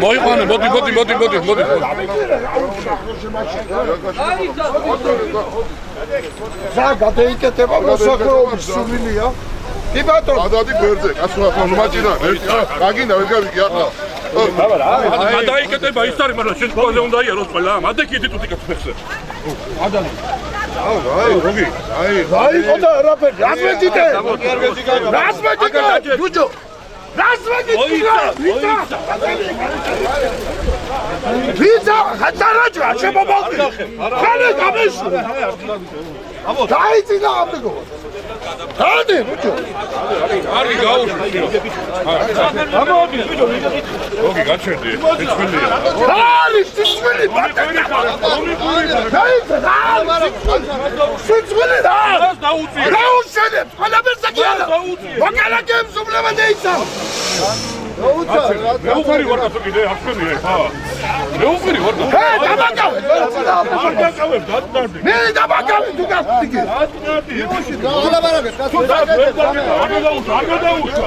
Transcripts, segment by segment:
მოიყვანე, მოდი. ზა გადაიკეთება მოსახლეობის სულილია. კი ბატონო. ადადი გვერდზე, კაცო, მაჭირა, გაგინდა ვერ გავიგე ახლა. გადაიკეთება ის არის, მაგრამ შენ ყველაზე უნდა იაროს ყველა. მადე კიდე თუ ტიკებს ფეხზე. ადალი. როგი, გაიყო არაფერი. რას მეჭიდე? რას მეჭიდე? ჯუჯო. რას მეჭიდე? ვიცა ხათარაჯა შემობალდი. ხალე გამეშო. დაიძინა ამდგო. დადი ბუჯო. კარგი გაუშვი. ამოდი ბუჯო. როგი გაჩერდი. სიცხვილია. არის სიცხვილი ბატონი. სიცხვილი რა? დაუწია. გაუშენებ. ყველაფერს აკიანა. მოკალაკებს უბრალოდ დაიცავ. მეუფერი ვარ და კიდე ახსენია ხა. მეუფერი ვარ და. დაბაგავე. არ დაკავებ, დაწნარდი. მე დაბაგავე თუ გასწიგი. დაწნარდი. ალაბარაბე. არ გადაუშვა.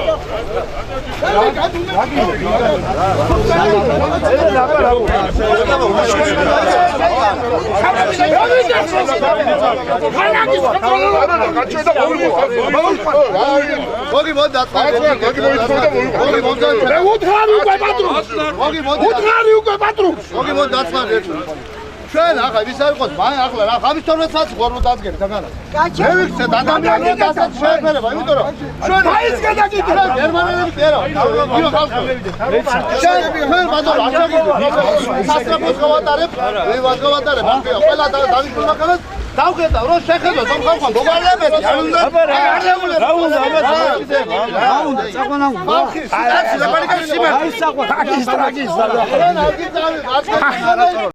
მოგი მოდ უთხარი უკვე პატრონს. უთხარი უკვე პატრონს. მოგი მოდ დაწმარი. ჩვენ ახლა ვის აიყოს მან ახლა რა ხამის 12 საათი ხوارლო დადგენ თაგანა. მე ვიქცეთ ადამიანები დასაც შეეფერება, იმიტომ რომ ჩვენ მაინც გადაგიდეთ. გერმანელები კი არა. იო ხალხი. ჩვენ ბატონო არ შეგიძლიათ. სასტრაფოს გავატარებ, ვატარებ. ყველა დავითხოვნა ხალხს. დავხედავ რომ შეხედო თომ ხალხმა მოგარებეთ. რა უნდა? ხალხი, კაცი, ლაპარაკი სიმართლე. აი საყვარელი.